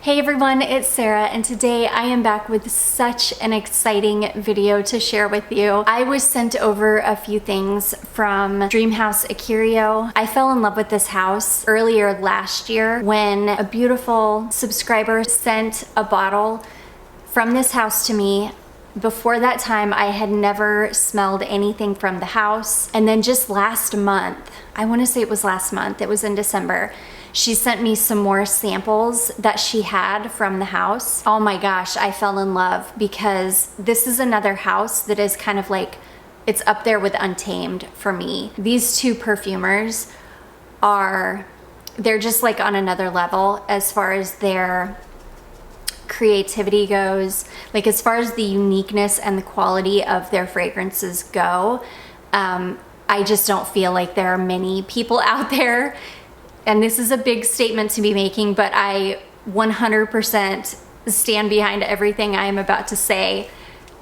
Hey everyone, it's Sarah, and today I am back with such an exciting video to share with you. I was sent over a few things from Dreamhouse Ikiryo. I fell in love with this house earlier last year when a beautiful subscriber sent a bottle from this house to me. Before that time, I had never smelled anything from the house. And then just last month, I want to say it was last month, it was in December, she sent me some more samples that she had from the house. Oh my gosh, I fell in love because this is another house that is kind of like, it's up there with Untamed for me. These two perfumers they're just like on another level as far as their creativity goes. Like as far as the uniqueness and the quality of their fragrances go, I just don't feel like there are many people out there. And this is a big statement to be making, but I 100% stand behind everything I am about to say.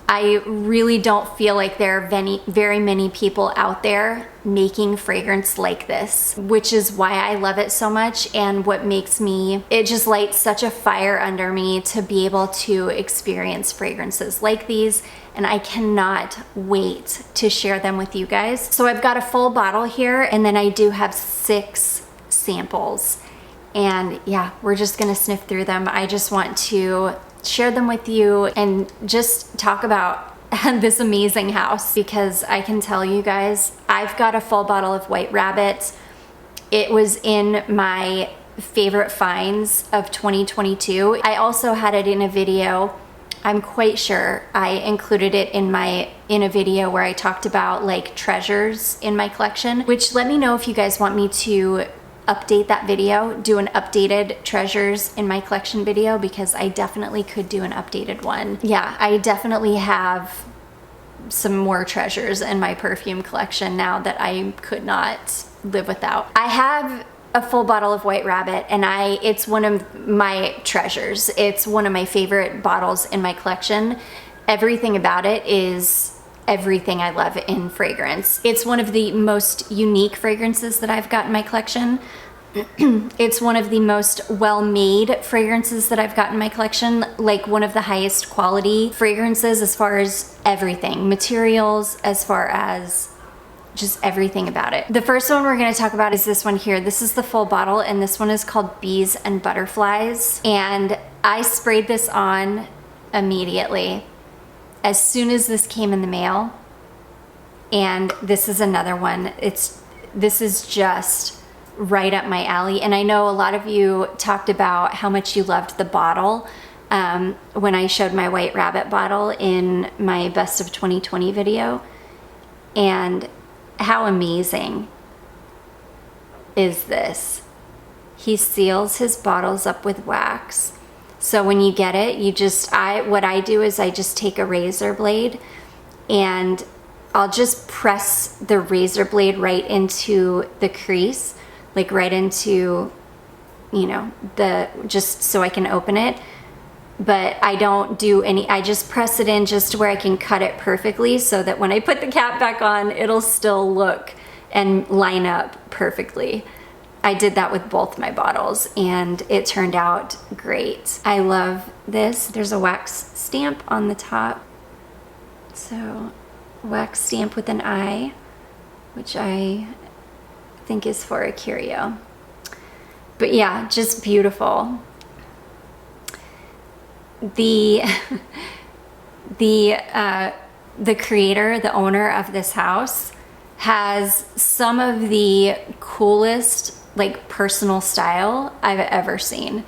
I really don't feel like there are very many people out there making fragrance like this, which is why I love it so much and what makes it just lights such a fire under me to be able to experience fragrances like these. And I cannot wait to share them with you guys. So I've got a full bottle here, and then I do have 6 samples, and yeah, we're just gonna sniff through them. I just want to share them with you and just talk about this amazing house, because I can tell you guys, I've got a full bottle of White Rabbit. It was in my favorite finds of 2022. I also had it in a video. I'm quite sure I included it in a video where I talked about like treasures in my collection, which let me know if you guys want me to update that video, do an updated treasures in my collection video, because I definitely could do an updated one. Yeah, I definitely have some more treasures in my perfume collection now that I could not live without. I have a full bottle of White Rabbit, and it's one of my treasures. It's one of my favorite bottles in my collection. Everything about it is everything I love in fragrance. It's one of the most unique fragrances that I've got in my collection. It's one of the most well-made fragrances that I've got in my collection, like one of the highest quality fragrances as far as everything, materials, as far as just everything about it. The first one we're going to talk about is this one here. This is the full bottle, and this one is called Bees and Butterflies, and I sprayed this on immediately as soon as this came in the mail. And this is another one. This is just right up my alley. And I know a lot of you talked about how much you loved the bottle when I showed my White Rabbit bottle in my Best of 2020 video. And how amazing is this? He seals his bottles up with wax. So when you get it, what I do is I just take a razor blade and I'll just press the razor blade right into the crease, like right into, just so I can open it. But I don't do I just press it in just to where I can cut it perfectly so that when I put the cap back on, it'll still look and line up perfectly. I did that with both my bottles and it turned out great. I love this. There's a wax stamp on the top. So wax stamp with an eye, which I think is for Ikiryo. But yeah, just beautiful. The creator, the owner of this house, has some of the coolest like personal style I've ever seen.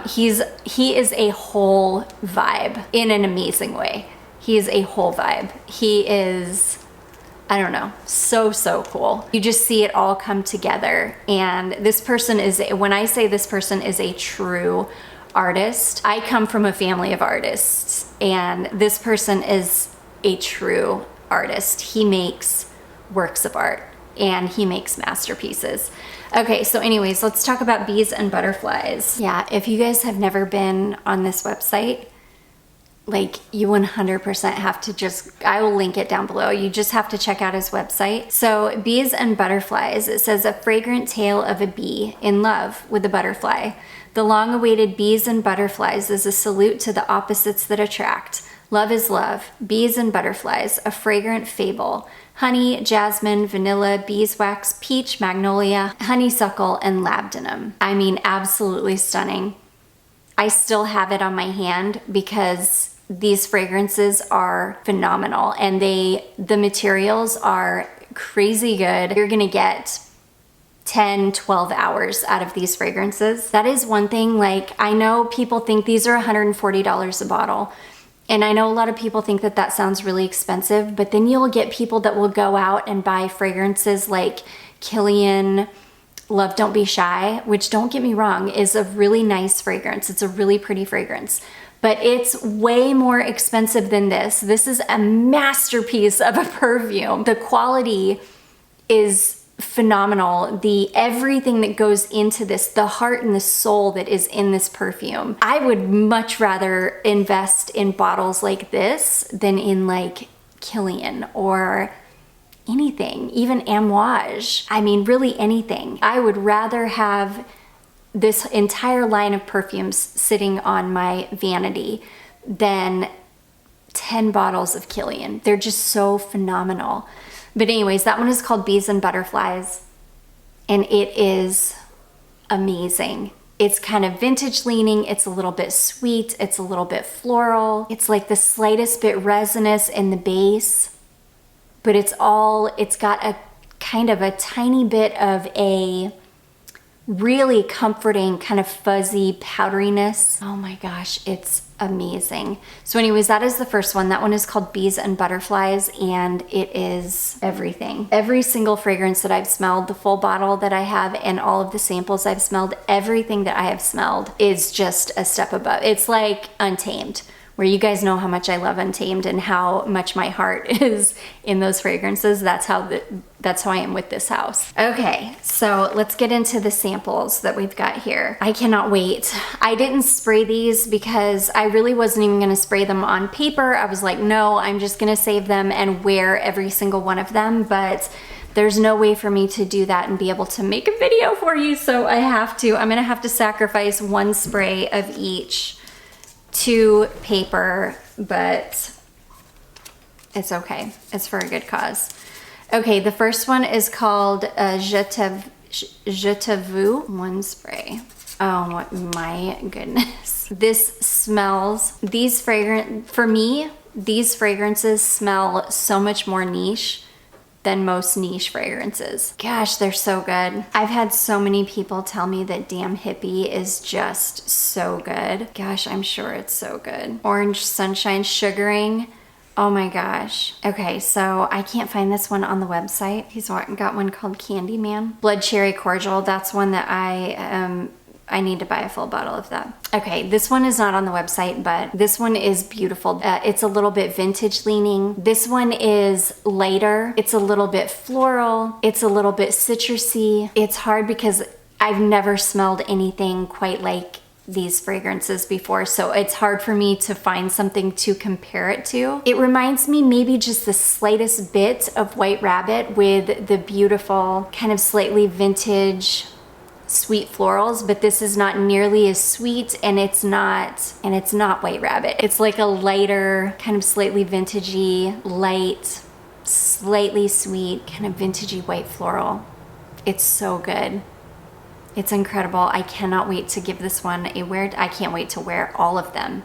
He is a whole vibe in an amazing way. He is a whole vibe. He is, I don't know, so cool. You just see it all come together. And this person when I say this person is a true artist, I come from a family of artists, and this person is a true artist. He makes works of art and he makes masterpieces. Okay, so anyways, let's talk about Bees and Butterflies. Yeah, if you guys have never been on this website, like you 100% have to I will link it down below. You just have to check out his website. So Bees and Butterflies, it says a fragrant tale of a bee in love with a butterfly. The long-awaited bees and butterflies is a salute to the opposites that attract. Love is love. Bees and butterflies, a fragrant fable. Honey, jasmine, vanilla, beeswax, peach, magnolia, honeysuckle, and labdanum. I mean, absolutely stunning. I still have it on my hand because these fragrances are phenomenal, and the materials are crazy good. You're gonna get 10, 12 hours out of these fragrances. That is one thing. Like, I know people think these are $140 a bottle, and I know a lot of people think that that sounds really expensive, but then you'll get people that will go out and buy fragrances like Kilian Love Don't Be Shy, which, don't get me wrong, is a really nice fragrance. It's a really pretty fragrance, but it's way more expensive than this. This is a masterpiece of a perfume. The quality is phenomenal. Everything that goes into this, the heart and the soul that is in this perfume. I would much rather invest in bottles like this than in like Kilian or anything, even Amouage. I mean, really anything. I would rather have this entire line of perfumes sitting on my vanity than 10 bottles of Kilian. They're just so phenomenal. But anyways, that one is called Bees and Butterflies, and it is amazing. It's kind of vintage leaning. It's a little bit sweet. It's a little bit floral. It's like the slightest bit resinous in the base, but it's got a kind of a tiny bit of a really comforting kind of fuzzy powderiness. Oh my gosh, it's amazing. So anyways, that is the first one. That one is called Bees and Butterflies, and it is everything. Every single fragrance that I've smelled, the full bottle that I have, and all of the samples I've smelled, everything that I have smelled is just a step above. It's like Untamed, where you guys know how much I love Untamed and how much my heart is in those fragrances. That's how I am with this house. Okay, so let's get into the samples that we've got here. I cannot wait. I didn't spray these because I really wasn't even gonna spray them on paper. I was like, no, I'm just gonna save them and wear every single one of them, but there's no way for me to do that and be able to make a video for you, so I'm gonna have to sacrifice one spray of each to paper, but it's okay. It's for a good cause. Okay, the first one is called Jataboo. One spray. Oh my goodness. This smells, for me, these fragrances smell so much more niche than most niche fragrances. Gosh, they're so good. I've had so many people tell me that Damn Hippie is just so good. Gosh, I'm sure it's so good. Orange Sunshine Sugaring. Oh my gosh. Okay, so I can't find this one on the website. He's got one called Candyman. Blood Cherry Cordial. That's one that I need to buy a full bottle of that. Okay, this one is not on the website, but this one is beautiful. It's a little bit vintage leaning. This one is lighter. It's a little bit floral. It's a little bit citrusy. It's hard because I've never smelled anything quite like these fragrances before, so it's hard for me to find something to compare it to. It reminds me maybe just the slightest bit of White Rabbit with the beautiful kind of slightly vintage sweet florals, but this is not nearly as sweet, and it's not White Rabbit. It's like a lighter, kind of slightly vintagey, light, slightly sweet, kind of vintagey white floral. It's so good. It's incredible. I cannot wait to give this one a wear. I can't wait to wear all of them.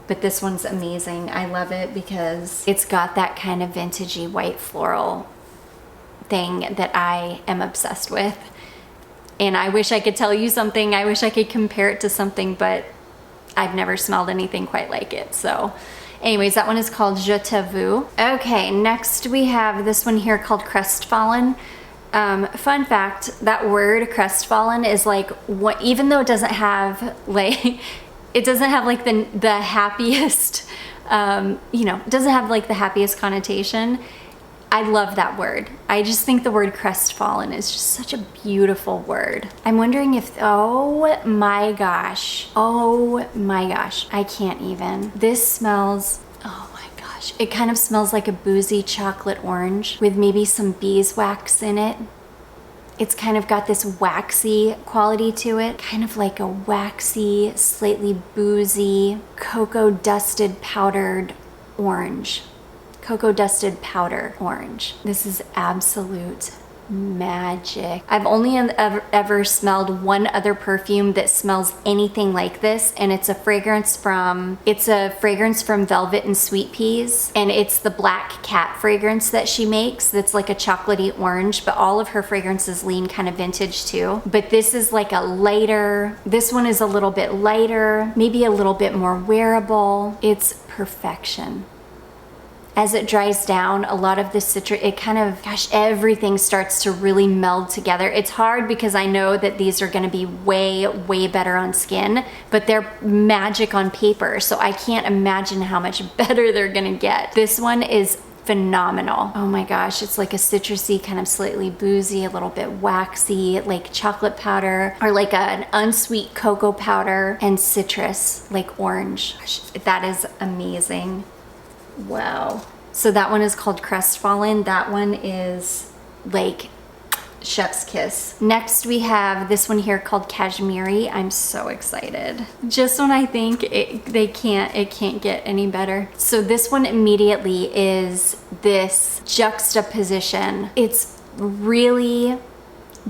But this one's amazing. I love it because it's got that kind of vintagey white floral thing that I am obsessed with. And I wish I could tell you something. I wish I could compare it to something, but I've never smelled anything quite like it. So anyways, that one is called Jataboo. Okay, next we have this one here called Crestfallen. Fun fact, that word Crestfallen is like, what, even though it doesn't have like, the happiest, it doesn't have like the happiest connotation. I love that word. I just think the word crestfallen is just such a beautiful word. I'm wondering if, oh my gosh, I can't even. This smells, oh my gosh. It kind of smells like a boozy chocolate orange with maybe some beeswax in it. It's kind of got this waxy quality to it, kind of like a waxy, slightly boozy, cocoa dusted powdered orange. Cocoa dusted powder orange. This is absolute magic. I've only ever smelled one other perfume that smells anything like this, and it's a fragrance from Velvet and Sweet Peas, and it's the Black Cat fragrance that she makes that's like a chocolatey orange, but all of her fragrances lean kind of vintage too. But this is like a lighter, this one is a little bit lighter, maybe a little bit more wearable. It's perfection. As it dries down, a lot of the citrus, it kind of, gosh, everything starts to really meld together. It's hard because I know that these are gonna be way, way better on skin, but they're magic on paper, so I can't imagine how much better they're gonna get. This one is phenomenal. Oh my gosh, it's like a citrusy, kind of slightly boozy, a little bit waxy, like chocolate powder, or like an unsweet cocoa powder and citrus, like orange. Gosh, that is amazing. Wow. So that one is called Crestfallen. That one is like chef's kiss. Next we have this one here called Kashmiri. I'm so excited. Just when I think it can't get any better. So this one immediately is this juxtaposition. It's really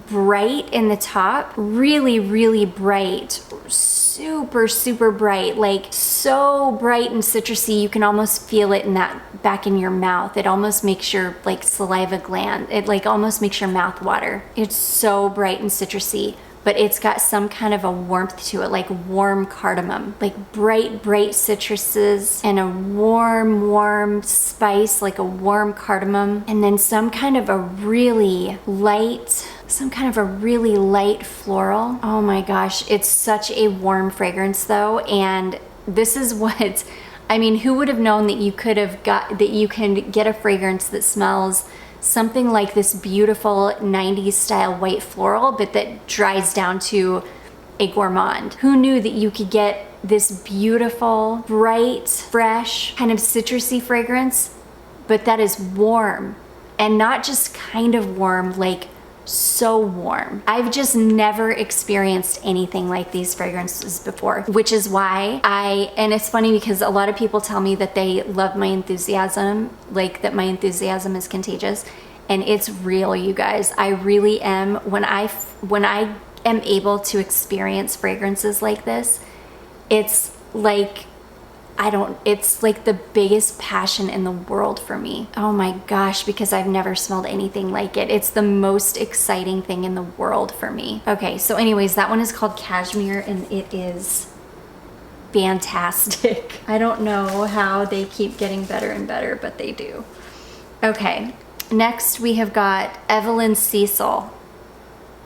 bright in the top, really, really bright, super, super bright, like so bright and citrusy, you can almost feel it in that back in your mouth. It almost makes your like saliva gland, it like almost makes your mouth water. It's so bright and citrusy, but it's got some kind of a warmth to it, like warm cardamom, like bright, bright citruses and a warm, warm spice, like a warm cardamom, and then some kind of a really light floral. Oh my gosh, it's such a warm fragrance though, and this is what, I mean, who would have known that you can get a fragrance that smells something like this beautiful 90s style white floral, but that dries down to a gourmand. Who knew that you could get this beautiful, bright, fresh, kind of citrusy fragrance, but that is warm, and not just kind of warm, like so warm. I've just never experienced anything like these fragrances before, which is why and it's funny because a lot of people tell me that they love my enthusiasm, like that my enthusiasm is contagious, and it's real, you guys. I really am. When I am able to experience fragrances like this, it's like, it's like the biggest passion in the world for me. Oh my gosh, because I've never smelled anything like it. It's the most exciting thing in the world for me. Okay, so anyways, that one is called Cashmere, and it is fantastic. I don't know how they keep getting better and better, but they do. Okay, next we have got Evelyn Cecile,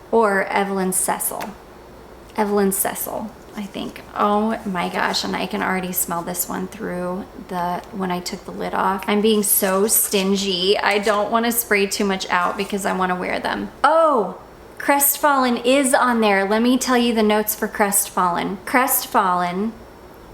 or Evelyn Cecile. Evelyn Cecile, I think. Oh my gosh, and I can already smell this one through when I took the lid off. I'm being so stingy. I don't want to spray too much out because I want to wear them. Oh, Crestfallen is on there. Let me tell you the notes for Crestfallen. Crestfallen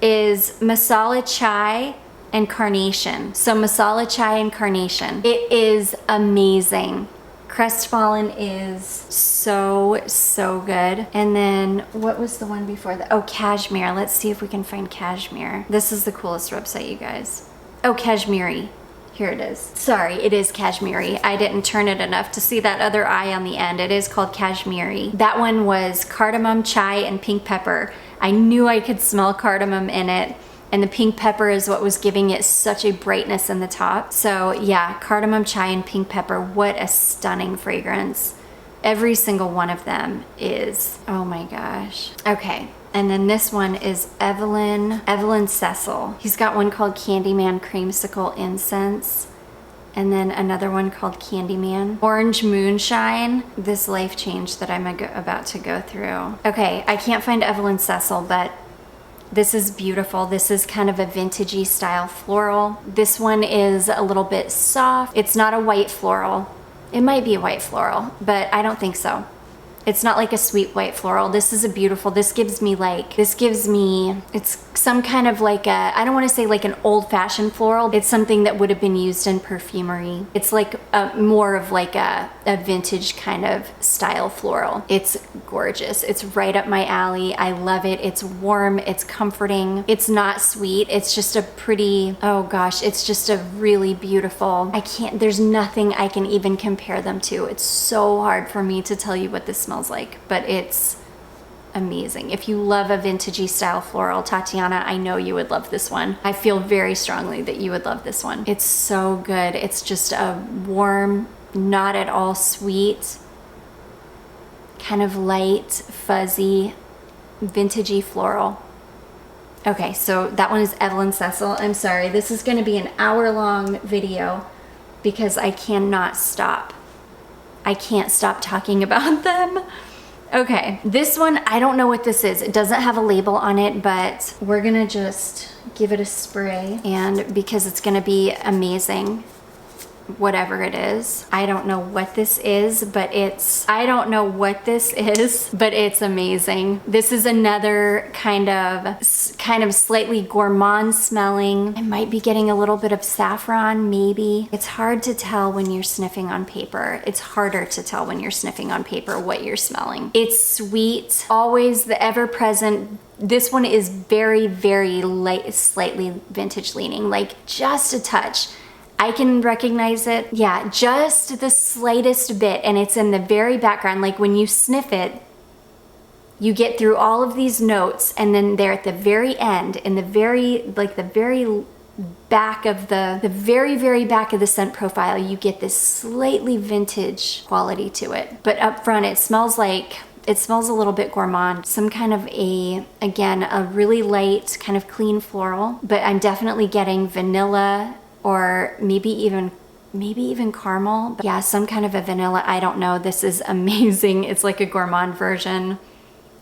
is masala chai and carnation. So masala chai and carnation. It is amazing. Crestfallen is so, so good. And then what was the one before that? Oh, Cashmere. Let's see if we can find Cashmere. This is the coolest website, you guys. Oh, Kashmiri. Here it is. Sorry, it is Kashmiri. I didn't turn it enough to see that other I on the end. It is called Kashmiri. That one was cardamom, chai, and pink pepper. I knew I could smell cardamom in it, and the pink pepper is what was giving it such a brightness in the top. So yeah, cardamom, chai, and pink pepper. What a stunning fragrance. Every single one of them is, oh my gosh. Okay, and then this one is Evelyn Cecile. He's got one called Candyman Creamsicle Incense, and then another one called Candyman Orange Moonshine. This life change that I'm about to go through. Okay, I can't find Evelyn Cecile, but this is beautiful. This is kind of a vintagey style floral. This one is a little bit soft. It's not a white floral. It might be a white floral, but I don't think so. It's not like a sweet white floral. This is a beautiful, it's some kind of like a, I don't want to say like an old-fashioned floral. It's something that would have been used in perfumery. It's like more of like a vintage kind of style floral. It's gorgeous. It's right up my alley. I love it. It's warm. It's comforting. It's not sweet. It's just a pretty, oh gosh, it's just a really beautiful, there's nothing I can even compare them to. It's so hard for me to tell you what this smells like, but it's amazing. If you love a vintagey style floral, Tatiana, I know you would love this one. I feel very strongly that you would love this one. It's so good. It's just a warm, not at all sweet, kind of light, fuzzy, vintagey floral. Okay, so that one is Evelyn Cecile. I'm sorry, this is going to be an hour-long video because I cannot stop. I can't stop talking about them. Okay, this one, I don't know what this is. It doesn't have a label on it, but we're gonna just give it a spray, and because it's gonna be amazing, whatever it is. I don't know what this is, but it's amazing. This is another kind of slightly gourmand smelling. I might be getting a little bit of saffron, maybe. It's hard to tell when you're sniffing on paper. It's harder to tell when you're sniffing on paper what you're smelling. It's sweet, always the ever-present. This one is very, very light, slightly vintage leaning, like just a touch. I can recognize it. Yeah, just the slightest bit, and it's in the very background. Like when you sniff it, you get through all of these notes, and then they're at the very end, in the very back of the very, very back of the scent profile, you get this slightly vintage quality to it. But up front, it smells a little bit gourmand. Some kind of again, a really light, kind of clean floral, but I'm definitely getting vanilla, or maybe even caramel. But yeah, some kind of a vanilla. I don't know. This is amazing. It's like a gourmand version.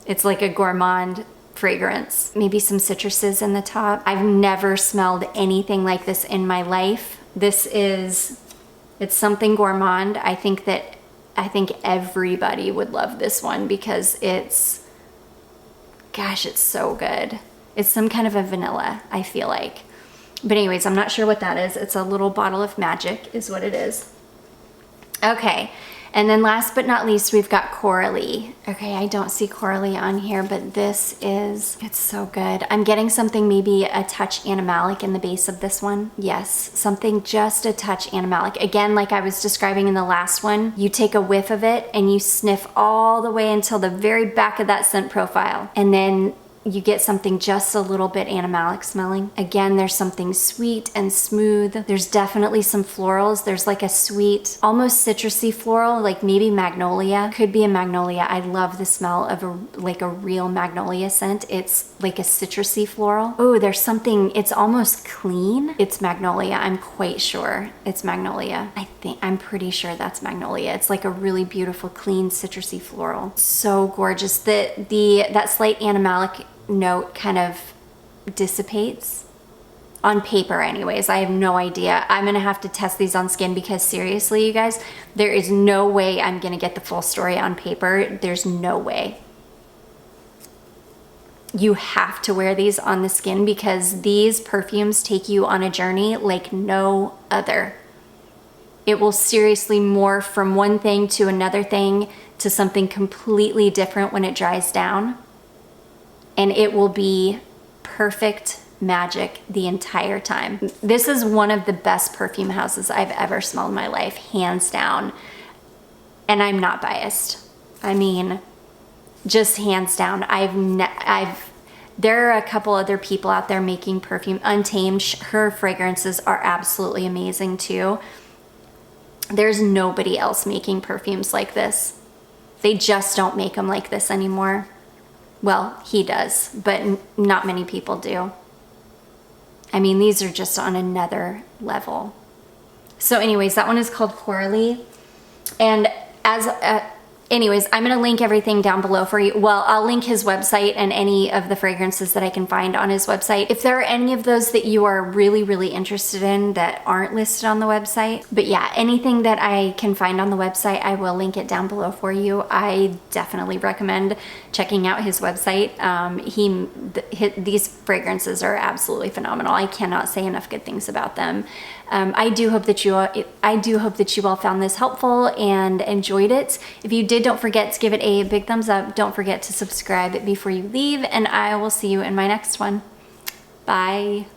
It's like a gourmand fragrance. Maybe some citruses in the top. I've never smelled anything like this in my life. It's something gourmand. I think everybody would love this one because it's so good. It's some kind of a vanilla, I feel like. But anyways, I'm not sure what that is. It's a little bottle of magic is what it is. Okay, and then last but not least, we've got Coralie. Okay, I don't see Coralie on here, but it's so good. I'm getting something maybe a touch animalic in the base of this one. Yes, something just a touch animalic. Again, like I was describing in the last one, you take a whiff of it and you sniff all the way until the very back of that scent profile. And then you get something just a little bit animalic smelling. Again, there's something sweet and smooth. There's definitely some florals. There's like a sweet, almost citrusy floral, like maybe magnolia. Could be a magnolia. I love the smell of a real magnolia scent. It's like a citrusy floral. Oh, there's something, it's almost clean. It's magnolia. I'm quite sure it's magnolia. I'm pretty sure that's magnolia. It's like a really beautiful, clean, citrusy floral. So gorgeous. That slight animalic note kind of dissipates on paper anyways. I have no idea. I'm gonna have to test these on skin because seriously, you guys, there is no way I'm gonna get the full story on paper. There's no way. You have to wear these on the skin because these perfumes take you on a journey like no other. It will seriously morph from one thing to another thing to something completely different when it dries down. And it will be perfect magic the entire time. This is one of the best perfume houses I've ever smelled in my life, hands down. And I'm not biased. I mean, just hands down. There are a couple other people out there making perfume. Untamed, her fragrances are absolutely amazing too. There's nobody else making perfumes like this. They just don't make them like this anymore. Well, he does, but not many people do. I mean, these are just on another level. So anyways, that one is called Coralie. And as Anyways, I'm gonna link everything down below for you. Well, I'll link his website and any of the fragrances that I can find on his website. If there are any of those that you are really, really interested in that aren't listed on the website. But yeah, anything that I can find on the website, I will link it down below for you. I definitely recommend checking out his website. These fragrances are absolutely phenomenal. I cannot say enough good things about them. I do hope that you all found this helpful and enjoyed it. If you did, don't forget to give it a big thumbs up. Don't forget to subscribe before you leave, and I will see you in my next one. Bye.